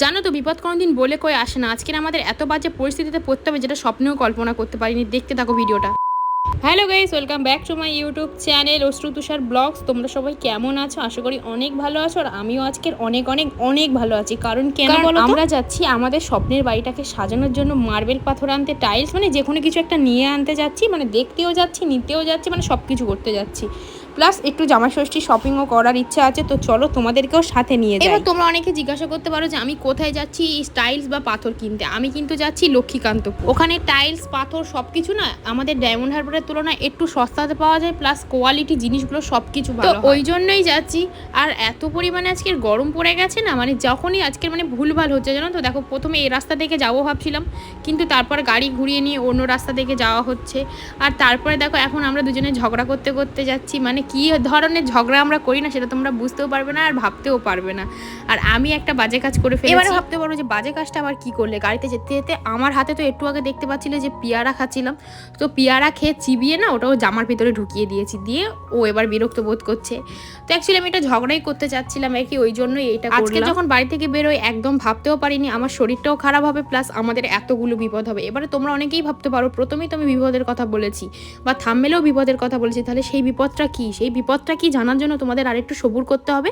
জানো তো বিপদ কোনোদিন বলে কয়ে আসে না। আজকের আমাদের এত বাজে পরিস্থিতিতে পড়তে হবে যেটা স্বপ্নেও কল্পনা করতে পারিনি। দেখতে থাকো ভিডিওটা। Hello guys, welcome back to my YouTube channel অশ্রু তুষার ব্লগস। তোমরা সবাই কেমন আছো? আশা করি অনেক ভালো আছো। আর আমিও আজকের অনেক অনেক অনেক ভালো আছি। কারণ কেন বলো, আমরা যাচ্ছি আমাদের স্বপ্নের বাড়িটাকে সাজানোর জন্য মার্বেল পাথর আনতে, টাইলস, মানে যে কোনো কিছু একটা নিয়ে আনতে যাচ্ছি। মানে দেখতেও যাচ্ছি, নিতেও যাচ্ছি, মানে সব কিছু করতে যাচ্ছি। প্লাস একটু জামা ষষ্ঠী শপিংও করার ইচ্ছা আছে। তো চলো তোমাদেরকেও সাথে নিয়ে যাই। এবার তোমরা অনেকে জিজ্ঞাসা করতে পারো যে আমি কোথায় যাচ্ছি টাইলস বা পাথর কিনতে। আমি কিন্তু যাচ্ছি লক্ষ্মীকান্তপুর। ওখানে টাইলস পাথর সব কিছু না আমাদের ডায়মন্ড হারবারের তুলনায় একটু সস্তাতে পাওয়া যায়, প্লাস কোয়ালিটি জিনিসগুলো সব কিছু ভালো। তো ওই জন্যই যাচ্ছি। আর এত পরিমাণে আজকের গরম পড়ে গেছে না, মানে যখনই আজকের মানে ভুলভাল হচ্ছে জানো তো। দেখো প্রথমে এই রাস্তা থেকে যাবো ভাবছিলাম, কিন্তু তারপর গাড়ি ঘুরিয়ে নিয়ে অন্য রাস্তা থেকে যাওয়া হচ্ছে। আর তারপরে দেখো এখন আমরা দুজনে ঝগড়া করতে করতে যাচ্ছি। মানে কী ধরনের ঝগড়া আমরা করি না সেটা তোমরা বুঝতেও পারবে না আর ভাবতেও পারবে না। আর আমি একটা বাজে কাজ করে ফেলেছি। এবারে ভাবতে পারো যে বাজে কাজটা আবার কী করলে। গাড়িতে যেতে যেতে আমার হাতে তো একটু আগে দেখতে পাচ্ছিলে যে পেয়ারা খাচ্ছিলাম, তো পেয়ারা খেয়ে চিবিয়ে না ওটাও জামার ভিতরে ঢুকিয়ে দিয়েছি। দিয়ে ও এবার বিরক্ত বোধ করছে। তো অ্যাকচুয়ালি আমি এটা ঝগড়াই করতে চাচ্ছিলাম আর কি, ওই জন্যই এইটা করলাম। আজকে যখন বাড়ি থেকে বেরোই একদম ভাবতেও পারিনি আমার শরীরটাও খারাপ হবে, প্লাস আমাদের এতগুলো বিপদ হবে। এবারে তোমরা অনেকেই ভাবতে পারো প্রথমেই তো আমি বিপদের কথা বলেছি বা থাম্বনেলেও বিপদের কথা বলেছি, তাহলে সেই বিপদটা কী? সেই বিপদটা কি জানার জন্য তোমাদের আরেকটু সবুর করতে হবে।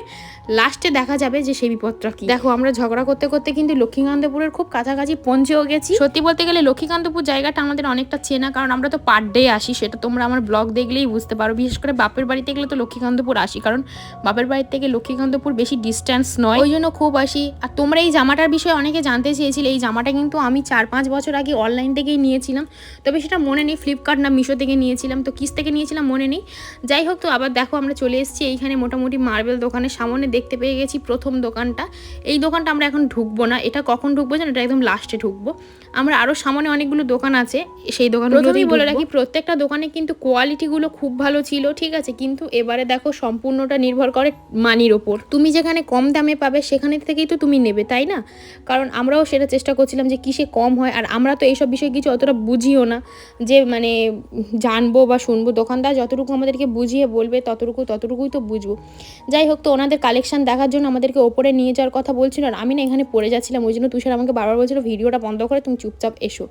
লাস্টে দেখা যাবে যে সেই বিপদটা কি। দেখো আমরা ঝগড়া করতে করতে কিন্তু লক্ষ্মীকান্তপুরের খুব কাছাকাছি পৌঁছেও গেছি। সত্যি বলতে গেলে লক্ষ্মীকান্তপুর জায়গাটা আমাদের অনেকটা চেনা, কারণ আমরা তো পার ডে আসি। সেটা তোমরা আমার ব্লগ দেখলেই বুঝতে পারো। বিশেষ করে বাপের বাড়িতে গেলে তো লক্ষ্মীকান্তপুর আসি, কারণ বাপের বাড়ির থেকে লক্ষ্মীকান্তপুর বেশি ডিস্ট্যান্স নয়, ওই জন্য খুব আসি। আর তোমরা এই জামাটার বিষয়ে অনেকে জানতে চেয়েছিলে। এই জামাটা কিন্তু আমি 4-5 বছর আগে অনলাইন থেকেই নিয়েছিলাম, তবে সেটা মনে নেই ফ্লিপকার্ট না মিশো থেকে নিয়েছিলাম, তো কিস থেকে নিয়েছিলাম মনে নেই। যাই হোক, তো আবার দেখো আমরা চলে এসেছি এইখানে মোটামুটি মার্বেল দোকানের সামনে। দেখতে পেয়ে গেছি প্রথম দোকানটা। এই দোকানটা আমরা এখন ঢুকবো না, এটা কখন ঢুকবো জানো, এটা একদম লাস্টে ঢুকবো আমরা। আরও সামনে অনেকগুলো দোকান আছে, সেই দোকানগুলোতেই বলে রাখি প্রত্যেকটা দোকানে কিন্তু কোয়ালিটিগুলো খুব ভালো ছিল, ঠিক আছে। কিন্তু এবারে দেখো সম্পূর্ণটা নির্ভর করে মানির ওপর। তুমি যেখানে কম দামে পাবে সেখানে থেকেই তো তুমি নেবে, তাই না? কারণ আমরাও সেটা চেষ্টা করছিলাম যে কিসে কম হয়। আর আমরা তো এইসব বিষয়ে কিছু অতটা বুঝিও না যে মানে জানবো বা শুনবো। দোকানদার যতটুকু আমাদেরকে বুঝিয়ে বলবে ততটুকুই তো বুঝবো। যাই হোক, তো ওনাদের কালেকশন দেখার জন্য আমাদেরকে ওপরে নিয়ে যাওয়ার কথা বলছিল। আর আমি না এখানে পড়ে যাচ্ছিলাম, ওই জন্য তুষার আমাকে বারবার বলছিল ভিডিওটা বন্ধ করে তুমি চুপচাপ এসো।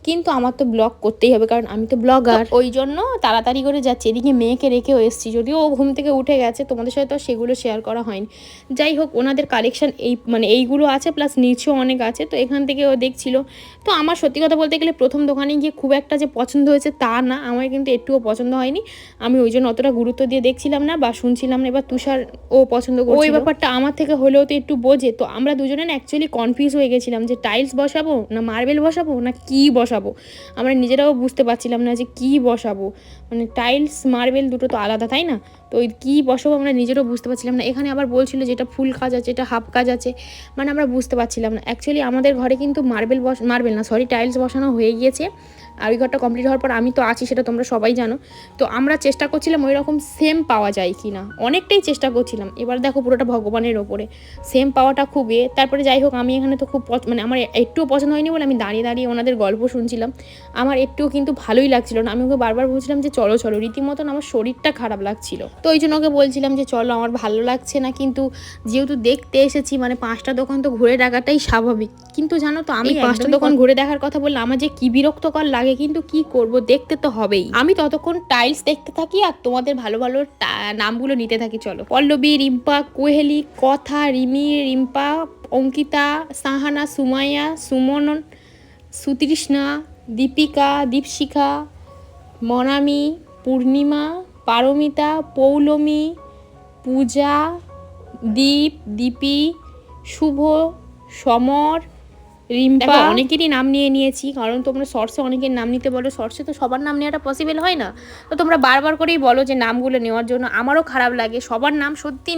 কিন্তু আমার তো ব্লগ করতেই হবে, কারণ আমি তো ব্লগার, ওই জন্য তাড়াতাড়ি করে যাচ্ছি। এদিকে মেয়েকে রেখেও এসেছি, যদিও ও ঘুম থেকে উঠে গেছে, তোমাদের সাথে তো সেগুলো শেয়ার করা হয়নি। যাই হোক, ওনাদের কালেকশন মানে এইগুলো আছে, প্লাস নিচেও অনেক আছে। তো এখান থেকে ও দেখছিল। তো আমার সত্যি কথা বলতে গেলে প্রথম দোকানে গিয়ে খুব একটা যে পছন্দ হয়েছে তা না, আমার কিন্তু একটুও পছন্দ হয়নি। আমি ওই জন্য অতটা গুরুত্ব দিয়ে দেখছিলাম না বা শুনছিলাম না। এবার তুষার ও পছন্দ করছিল, ওই ব্যাপারটা আমার থেকে হলেও তো একটু বোঝে। তো আমরা দুজনে না অ্যাকচুয়ালি কনফিউজ হয়ে গেছিলাম যে টাইলস বসাবো না মার্বেল বসাবো না কি বসাবো। আমরা নিজেরাও বুঝতে পারছিলাম না যে কি বসাবো। মানে টাইলস মার্বেল দুটো তো আলাদা, তাই না? তো ওই কী বসাবো আমরা নিজেরও বুঝতে পারছিলাম না। এখানে আবার বলছিল যেটা ফুল কাজ আছে, এটা হাফ কাজ আছে, মানে আমরা বুঝতে পারছিলাম না। অ্যাকচুয়ালি আমাদের ঘরে কিন্তু টাইলস বসানো হয়ে গিয়েছে। আর ওই ঘরটা কমপ্লিট হওয়ার পর আমি তো আছি, সেটা তোমরা সবাই জানো। তো আমরা চেষ্টা করছিলাম ওই রকম সেম পাওয়া যায় কি না, অনেকটাই চেষ্টা করছিলাম। এবার দেখো পুরোটা ভগবানের ওপরে, সেম পাওয়াটা খুব তারপরে যাই হোক, আমি এখানে তো খুব মানে আমার একটুও পছন্দ হয়নি বলে আমি দাঁড়িয়ে দাঁড়িয়ে ওনাদের গল্প শুনছিলাম। আমার একটুও কিন্তু ভালোই লাগছিল না। আমি ওকে বারবার বলছিলাম যে চলো চলো, রীতিমতন আমার শরীরটা খারাপ লাগছিল। তো ওই জন্য ওকে বলছিলাম যে চলো, আমার ভালো লাগছে না। কিন্তু যেহেতু দেখতে এসেছি, মানে 5টা দোকান তো ঘুরে দেখাটাই স্বাভাবিক। কিন্তু জানো তো, আমি 5টা দোকান ঘুরে দেখার কথা বললে আমার যে কি বিরক্তকর লাগে, কিন্তু কি করব, দেখতে তো হবেই। আমি ততক্ষণ টাইলস দেখতে থাকি আর তোমাদের ভালো ভালো নামগুলো নিতে থাকি। চলো, পল্লবী, রিম্পা, কোহেলি, কথা, রিমি, রিম্পা, অঙ্কিতা, সাহানা, সুমাইয়া, সুমন, সুতৃষ্ণা, দীপিকা, দীপশিখা, মনামি, পূর্ণিমা, পারমিতা, পৌলমী, পূজা, দীপ, দীপি, শুভ, সমর, রিম্পা। অনেকেরই নাম নিয়েছি, কারণ তোমরা শর্টসে অনেকের নাম নিতে বলো। শর্টসে তো সবার নাম নেওয়াটা পসিবল হয় না, তো তোমরা বারবার করেই বলো যে নামগুলো নেওয়ার জন্য। আমারও খারাপ লাগে, সবার নাম সত্যি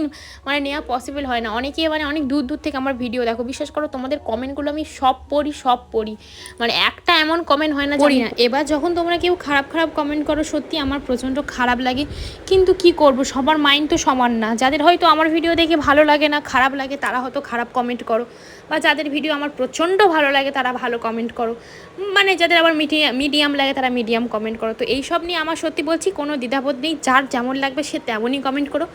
মানে নেওয়া পসিবল হয় না। অনেকেই মানে অনেক দূর দূর থেকে আমার ভিডিও দেখো। বিশ্বাস করো, তোমাদের কমেন্টগুলো আমি সব পড়ি, মানে একটা এমন কমেন্ট হয় না পড়ি না। এবার যখন তোমরা কেউ খারাপ কমেন্ট করো, সত্যি আমার প্রচণ্ড খারাপ লাগে। কিন্তু কি করব, সবার মাইন্ড তো সমান না। যাদের হয়তো আমার ভিডিও দেখে ভালো লাগে না, খারাপ লাগে, তারা হয়তো খারাপ কমেন্ট করো। বা যাদের ভিডিও আমার প্রচণ্ড ভালো লাগে তারা ভালো কমেন্ট করো, মানে যাদের আবার মিডিয়াম লাগে তারা মিডিয়াম কমেন্ট করো। তো এইসব নিয়ে আমার সত্যি বলছি কোনো দ্বিধাবোধ নেই, যার যেমন লাগবে সে তেমনই কমেন্ট করো,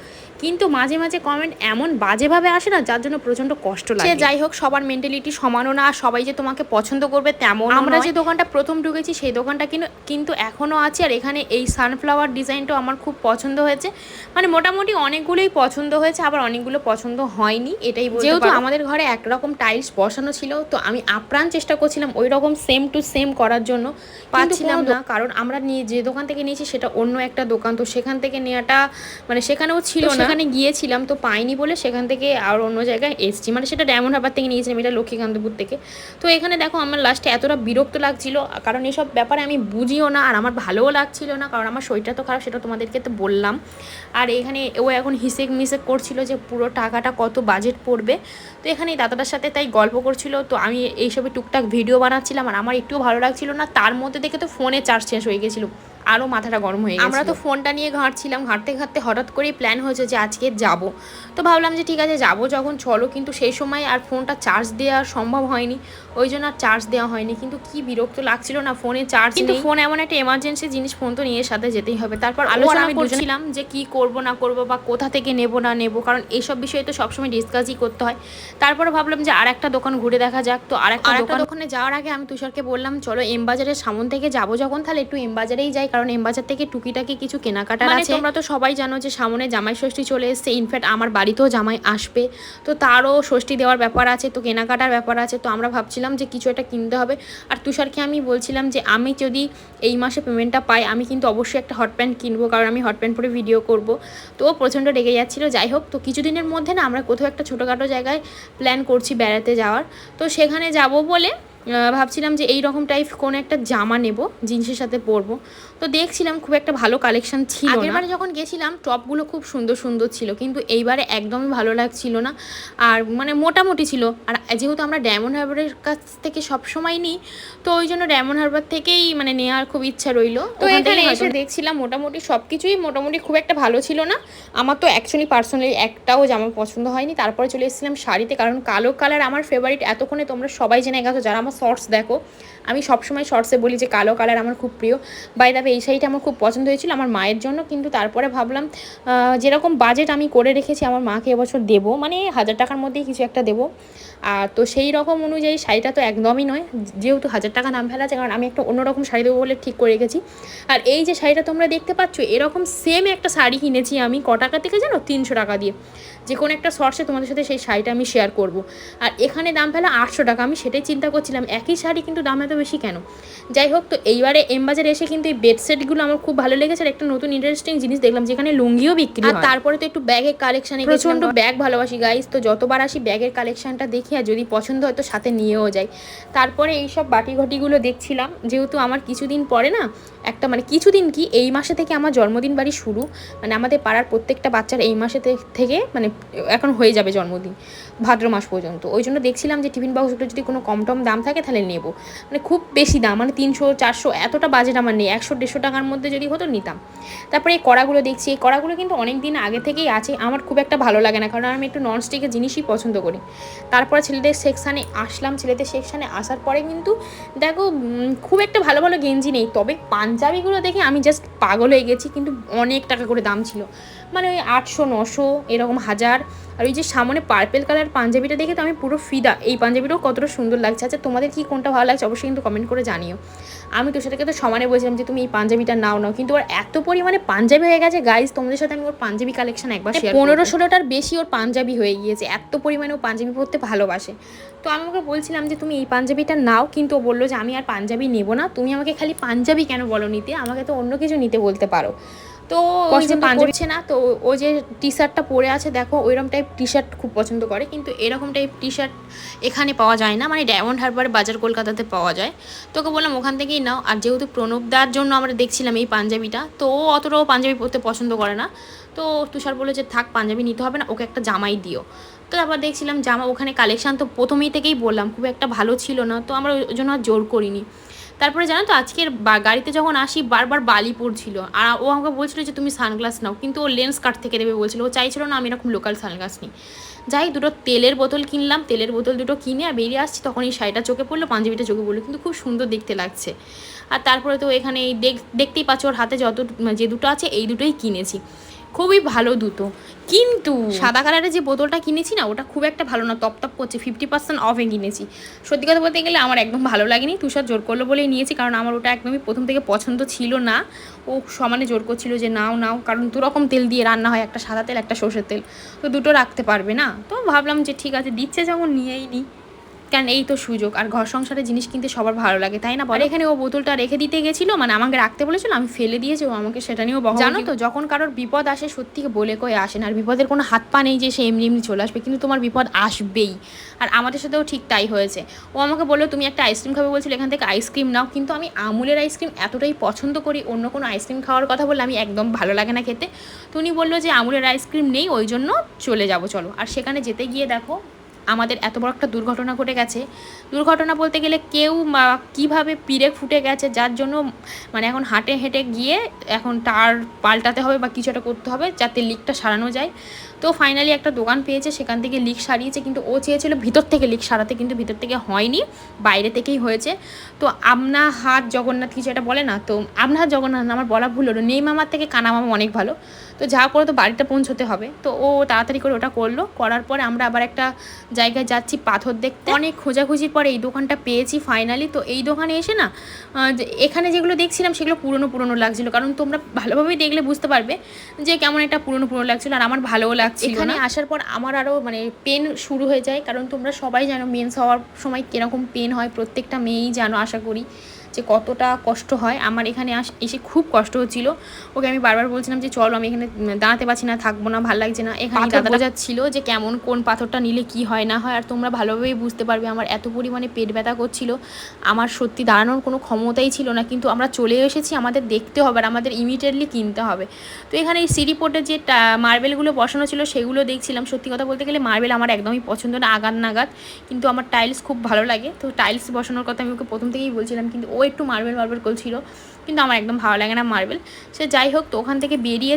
কিন্তু মাঝে মাঝে কমেন্ট এমন বাজেভাবে আসে না যার জন্য প্রচণ্ড কষ্ট লাগে। যাই হোক, সবার মেন্টালিটি সমানও না, সবাই যে তোমাকে পছন্দ করবে তেমন। আমরা যে দোকানটা প্রথম ঢুকেছি সেই দোকানটা কিন্তু এখনও আছে, আর এখানে এই সানফ্লাওয়ার ডিজাইনটাও আমার খুব পছন্দ হয়েছে, মানে মোটামুটি অনেকগুলোই পছন্দ হয়েছে, আবার অনেকগুলো পছন্দ হয়নি, এটাই বলতে পারো। যেহেতু আমাদের ঘরে একরকম টাইলস বসানো ছিল, তো আমি আপ্রাণ চেষ্টা করছিলাম ওই রকম সেম টু সেম করার জন্য, পাচ্ছিলাম না, কারণ আমরা যে দোকান থেকে নিয়েছি সেটা অন্য একটা দোকান, তো সেখান থেকে নেওয়াটা মানে সেখানেও ছিল না, সেখানে গিয়েছিলাম তো পাইনি বলে সেখান থেকে আর অন্য জায়গায় এসেছি, মানে সেটা ডায়মন্ড হারবার থেকে নিয়েছিলাম, এটা লক্ষ্মীকান্তপুর থেকে। তো এখানে দেখো আমার লাস্টে এতটা বিরক্ত লাগছিল, কারণ এসব ব্যাপারে আমি বুঝিও না, আর আমার ভালোও লাগছিল না, কারণ আমার শরীরটা তো খারাপ, সেটা তোমাদেরকে তো বললাম। আর এখানে ও এখন হিসেব মিসেক করছিল যে পুরো টাকাটা কত বাজেট পড়বে, তো এখানে দাদাটার সাথে তাই গল্প করছিল, তো আমি এইসবে টুকটাক ভিডিও বানাচ্ছিলাম, আর আমার একটু ভালো লাগছিল না, তার মধ্যে দেখে তো ফোনে চার্জ শেষ হয়ে গেছিলো, আরও মাথাটা গরম হয়ে গেছে। আমরা তো ফোনটা নিয়ে ঘাঁটছিলাম, ঘাঁটতে ঘাঁটতে হঠাৎ করেই প্ল্যান হয়েছে যে আজকে যাব, তো ভাবলাম যে ঠিক আছে যাবো যখন চলো, কিন্তু সেই সময় আর ফোনটা চার্জ দেওয়া সম্ভব হয়নি, ওই জন্য আর চার্জ দেওয়া হয়নি। কিন্তু কি বিরক্ত লাগছিল না, ফোনে চার্জ, কিন্তু ফোন এমন একটা এমার্জেন্সি জিনিস, ফোন তো নিয়ে সাথে যেতেই হবে। তারপর আলোচনা করছিলাম যে কি করব না করব, বা কোথা থেকে নেব না নেব, কারণ এইসব বিষয়ে তো সবসময় ডিসকাসই করতে হয়। তারপরে ভাবলাম যে আর একটা দোকান ঘুরে দেখা যাক, তো আর একটা দোকানে যাওয়ার আগে আমি তুষারকে বললাম চলো এম বাজারের সামন থেকে যাবো যখন, তাহলে একটু এম বাজারেই যাই, কারণ এম বাজার থেকে টুকিটাকি কিছু কেনাকাটা আছে। তোমরা তো সবাই জানো যে সামনে জামাই ষষ্ঠী চলে এসছে, ইনফ্যাক্ট আমার বাড়িতেও জামাই আসবে, তো তারও ষষ্ঠী দেওয়ার ব্যাপার আছে, তো কেনাকাটার ব্যাপার আছে, তো আমরা ভাবছিলাম যে কিছু একটা কিনতে হবে। আর তুষারকে আমি বলছিলাম যে আমি যদি এই মাসে পেমেন্টটা পাই আমি কিন্তু অবশ্যই একটা হট প্যান্ট কিনবো, কারণ আমি হট প্যান্ট পরে ভিডিও করব। তো ও প্রচণ্ড রেগে যাচ্ছিলো। যাই হোক, তো কিছুদিনের মধ্যে না আমরা কোথাও একটা ছোটোখাটো জায়গায় প্ল্যান করছি বেড়াতে যাওয়ার, তো সেখানে যাব বলে ভাবছিলাম যে এই রকম টাইপ কোনো একটা জামা নেব, জিন্সের সাথে পরবো। তো দেখছিলাম খুব একটা ভালো কালেকশন ছিল না, আগেরবারে যখন গেছিলাম টপগুলো খুব সুন্দর সুন্দর ছিল, কিন্তু এইবারে একদমই ভালো লাগছিল না, আর মানে মোটামুটি ছিল। আর যেহেতু আমরা ডায়মন্ড হারবারের কাছ থেকে সবসময় নিই, তো ওই জন্য ডায়মন্ড হারবার থেকেই মানে নেওয়ার খুব ইচ্ছা রইলো। তো এখানে এসে দেখছিলাম মোটামুটি সব কিছুই মোটামুটি খুব একটা ভালো ছিল না, আমার তো অ্যাকচুয়ালি পার্সোনালি একটাও জামা পছন্দ হয়নি। তারপরে চলে এসেছিলাম শাড়িতে, কারণ কালো কালার আমার ফেভারিট, এতক্ষণে তোমরা সবাই জেনে গেছো যারা আমার শর্টস দেখো, আমি সবসময় শর্টসে বলি যে কালো কালার আমার খুব প্রিয়। বাই দ্য ওয়ে এই শাড়িটা আমার খুব পছন্দ হয়েছিল আমার মায়ের জন্য, কিন্তু তারপরে ভাবলাম যেরকম বাজেট আমি করে রেখেছি আমার মাকে এবছর দেবো, মানে 1000 টাকার মধ্যেই কিছু একটা দেবো, আর তো সেই রকম অনুযায়ী শাড়িটা তো একদমই নয়, যেহেতু 1000 টাকা দাম ফেলা আছে, কারণ আমি একটা অন্যরকম শাড়ি দেবো বলে ঠিক করে রেখেছি। আর এই যে শাড়িটা তোমরা দেখতে পাচ্ছ, এরকম সেম একটা শাড়ি কিনেছি আমি ক টাকা থেকে জানো, 300 টাকা দিয়ে। যে কোনো একটা শর্টসে তোমাদের সাথে সেই শাড়িটা আমি শেয়ার করব। আর এখানে দাম ফেলা 800 টাকা, আমি সেটাই চিন্তা করছিলাম একই শাড়ি কিন্তু দাম এত বেশি কেন। যাই হোক, তো এইবারে এম বাজারে এসে কিন্তু এই বেডশিটগুলো আমার খুব ভালো লেগেছে, আর একটা নতুন ইন্টারেস্টিং জিনিস দেখলাম যেখানে লুঙ্গিও বিক্রি হয়। আর তারপরে তো একটু ব্যাগের কালেকশানে প্রচণ্ড ব্যাগ ভালোবাসি গাইস, তো যতবার আসি ব্যাগের কালেকশানটা দেখি, আর যদি পছন্দ হয় তো সাথে নিয়েও যাই। তারপরে এইসব বাটি ঘটিগুলো দেখছিলাম, যেহেতু আমার কিছুদিন পরে না একটা মানে কিছুদিন কি এই মাসে থেকে আমার জন্মদিন বাড়ি শুরু, মানে আমাদের পাড়ার প্রত্যেকটা বাচ্চার এই মাসে থেকে মানে এখন হয়ে যাবে জন্মদিন ভাদ্র মাস পর্যন্ত। ওই জন্য দেখছিলাম যে টিফিন বক্সগুলো যদি কোনো কম টম দাম থাকে তাহলে নেব, মানে খুব বেশি দাম মানে 300 400 এতটা বাজেট আমার নেই, 100 150 টাকার মধ্যে যদি হতো নিতাম। তারপরে এই কড়াগুলো দেখছি, এই কড়াগুলো কিন্তু অনেক দিন আগে থেকেই আছে, আমার খুব একটা ভালো লাগে না, কারণ আমি একটু ননস্টিকের জিনিসই পছন্দ করি। তারপরে ছেলেদের সেকশানে আসলাম, ছেলেদের সেকশানে আসার পরে কিন্তু দেখো খুব একটা ভালো ভালো গেঞ্জি নেই, তবে পাঞ্জাবিগুলো দেখে আমি জাস্ট পাগল হয়ে গেছি, কিন্তু অনেক টাকা করে দাম ছিল, মানে ওই 800 900 এরকম 1000। আর ওই যে সামনে পার্পেল কালার পাঞ্জাবিটা দেখে তো আমি পুরো ফিদা, এই পাঞ্জাবিটাও কতটা সুন্দর লাগছে। আচ্ছা তোমাদের কি কোনটা ভালো লাগছে অবশ্যই কিন্তু কমেন্ট করে জানিও। আমি তোর সাথে তো সমানে বলছিলাম যে তুমি এই পাঞ্জাবিটা নাও, কিন্তু ওর এত পরিমাণে পাঞ্জাবি হয়ে গেছে গাইজ, তোমাদের সাথে আমি ওর পাঞ্জাবি কালেকশন একবার শেয়ার 15-16টার বেশি ওর পাঞ্জাবি হয়ে গিয়েছে, এত পরিমাণে ও পাঞ্জাবি পরতে ভালোবাসে। তো আমি ওকে বলছিলাম যে তুমি এই পাঞ্জাবিটা নাও, কিন্তু ও বললো যে আমি আর পাঞ্জাবি নেবো না, তুমি আমাকে খালি পাঞ্জাবি কেন বলো নিতে, আমাকে তো অন্য কিছু নিতে বলতে পারো। তো ওই যে পাঞ্জাবি না, তো ও যে টি শার্টটা পরে আছে দেখো ওইরকম টাইপ টি শার্ট খুব পছন্দ করে, কিন্তু এরকম টাইপ টি শার্ট এখানে পাওয়া যায় না, মানে ডায়মন্ড হারবার বাজার কলকাতাতে পাওয়া যায়। তোকে বললাম ওখান থেকেই নাও। আর যেহেতু প্রণবদার জন্য আমরা দেখছিলাম এই পাঞ্জাবিটা, তো ও অতটাও পাঞ্জাবি পরতে পছন্দ করে না, তো তুষার বলে যে থাক পাঞ্জাবি নিতে হবে না, ওকে একটা জামাই দিও। তো তারপর দেখছিলাম জামা, ওখানে কালেকশান তো প্রথমেই থেকেই বললাম খুব একটা ভালো ছিল না, তো আমরা ওই জন্য আর জোর করিনি। তারপরে জানো তো আজকের গাড়িতে যখন আসি বারবার বালি পড়ছিল, আর ও আমাকে বলছিল যে তুমি সানগ্লাস নাও, কিন্তু ও লেন্স কাট থেকে দেবে বলছিল, ও চাইছিল না আমি এরকম লোকাল সানগ্লাস নিই। যাই দুটো তেলের বোতল কিনলাম, তেলের বোতল দুটো কিনে আর বেরিয়ে আসছি, তখন এই শাড়িটা চোখে পড়লো, পাঞ্জাবিটা চোখে পড়লো, কিন্তু খুব সুন্দর দেখতে লাগছে। আর তারপরে তো এখানে এই দেখতেই পাচ্ছ ওর হাতে যে দুটো আছে এই দুটোই কিনেছি, খুবই ভালো দুটো। কিন্তু সাদা কালারের যে বোতলটা কিনেছি না ওটা খুব একটা ভালো না, তপ করছে, 50% অফে কিনেছি। সত্যি কথা বলতে গেলে আমার একদম ভালো লাগেনি, তুষার জোর করলো বলেই নিয়েছি, কারণ আমার ওটা একদমই প্রথম থেকে পছন্দ ছিল না। ও সমানে জোর করছিল যে নাও নাও, কারণ দু রকম তেল দিয়ে রান্না হয়, একটা সাদা তেল একটা সর্ষের তেল, তো দুটো রাখতে পারবে না। তো ভাবলাম যে ঠিক আছে দিচ্ছে যখন নিয়েই নিই, কারণ এই তো সুযোগ, আর ঘর সংসারে জিনিস কিনতে সবার ভালো লাগে তাই না বলে। এখানে ও বোতলটা রেখে দিতে গেছিলো, মানে আমাকে রাখতে বলেছিল, আমি ফেলে দিয়েছি, ও আমাকে সেটা নিয়েও বকা। জানো তো যখন কারোর বিপদ আসে সত্যি বলে কয়ে আসে না, আর বিপদের কোনো হাত পা নেই যে সে এমনি এমনি চলে আসবে, কিন্তু তোমার বিপদ আসবেই। আর আমাদের সাথেও ঠিক তাই হয়েছে। ও আমাকে বললো তুমি একটা আইসক্রিম খাবে বলছিল, এখান থেকে আইসক্রিম নাও, কিন্তু আমি আমুলের আইসক্রিম এতটাই পছন্দ করি, অন্য কোনো আইসক্রিম খাওয়ার কথা বললে আমি একদম ভালো লাগে না খেতে। তো উনি বললো যে আমুলের আইসক্রিম নেই, ওই জন্য চলে যাবো চলো। আর সেখানে যেতে গিয়ে দেখো আমাদের এত বড় একটা দুর্ঘটনা ঘটে গেছে। দুর্ঘটনা বলতে গেলে কেউ কীভাবে পিড়ে ফুটে গেছে, যার জন্য মানে এখন হেঁটে হেঁটে গিয়ে এখন টার পাল্টাতে হবে বা কিছু একটা করতে হবে যাতে লিকটা সারানো যায়। তো ফাইনালি একটা দোকান পেয়েছে, সেখান থেকে লিক সারিয়েছে, কিন্তু ও চেয়েছিল ভিতর থেকে লিক সারাতে, কিন্তু ভিতর থেকে হয়নি, বাইরে থেকেই হয়েছে। তো আমনাহাট জগন্নাথ কিছু একটা বলে না, তো আমনাহাট জগন্নাথ আমার বলা ভুল হলো, নেই মামার থেকে কানা মামা অনেক ভালো। তো যা করে তো বাড়িটা পৌঁছতে হবে, তো ও তাড়াতাড়ি করে ওটা করলো। করার পরে আমরা আবার একটা জায়গায় যাচ্ছি পাথর দেখতে, অনেক খোঁজাখুঁজির পরে এই দোকানটা পেয়েছি ফাইনালি। তো এই দোকানে এসে না এখানে যেগুলো দেখছিলাম সেগুলো পুরনো লাগছিলো, কারণ তোমরা ভালোভাবেই দেখলে বুঝতে পারবে যে কেমন একটা পুরনো লাগছিলো, আর আমার ভালোও লাগছে। এখানে আসার পর আমার আরও মানে পেন শুরু হয়ে যায়, কারণ তোমরা সবাই জানো মেন্স হওয়ার সময় কীরকম পেন হয়, প্রত্যেকটা মেয়েই জানো আশা করি যে কতটা কষ্ট হয়। আমার এখানে এসে খুব কষ্ট হচ্ছিল, ওকে আমি বারবার বলছিলাম যে চলো আমি এখানে দাঁড়াতে পারছি না, থাকবো না, ভালো লাগছে না। এখানে দাদা বোঝাচ্ছিল যে কেমন কোন পাথরটা নিলে কি হয় না হয়, আর তোমরা ভালোভাবেই বুঝতে পারবে আমার এত পরিমাণে পেট ব্যথা করছিল, আমার সত্যি দাঁড়ানোর কোনো ক্ষমতাই ছিল না। কিন্তু আমরা চলে এসেছি, আমাদের দেখতে হবে আর আমাদের ইমিডিয়েটলি কিনতে হবে। তো এখানে এই সিঁড়ি পোর্টে যে মার্বেলগুলো বসানো ছিল সেগুলো দেখছিলাম। সত্যি কথা বলতে গেলে মার্বেল আমার একদমই পছন্দ না, আগার নাগাদ, কিন্তু আমার টাইলস খুব ভালো লাগে। তো টাইলস বসানোর কথা আমি ওকে প্রথম থেকেই বলছিলাম, কিন্তু ও একটু মার্বেল করছিল, কিন্তু আমার একদম ভালো লাগে না মার্বেল। সে যাই হোক, তো ওখান থেকে বেরিয়ে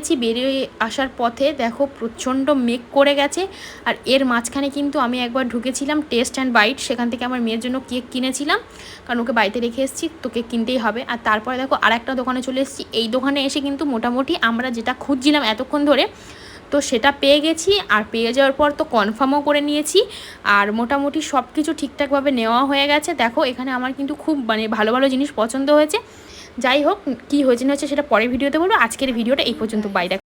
আসার পথে দেখো প্রচণ্ড মেঘ করে গেছে, আর এর মাঝখানে কিন্তু আমি একবার ঢুকেছিলাম টেস্ট অ্যান্ড বাইট, সেখান থেকে আমার মেয়ের জন্য কেক কিনেছিলাম, কারণ ওকে বাড়িতে রেখে এসেছি, তো কেক কিনতেই হবে। আর তারপরে দেখো আর একটা দোকানে চলে এসেছি, এই দোকানে এসে কিন্তু মোটামুটি আমরা যেটা খুঁজছিলাম এতক্ষণ ধরে তো সেটা পেয়ে গেছি, আর পেয়ে যাওয়ার পর তো কনফার্মও করে নিয়েছি, আর মোটামুটি সব কিছু ঠিকঠাকভাবে নেওয়া হয়ে গেছে। দেখো এখানে আমার কিন্তু খুব মানে ভালো ভালো জিনিস পছন্দ হয়েছে। যাই হোক কী হয়েছে না হচ্ছে সেটা পরের ভিডিওতে বলবো, আজকের ভিডিওটা এই পর্যন্ত, বাই।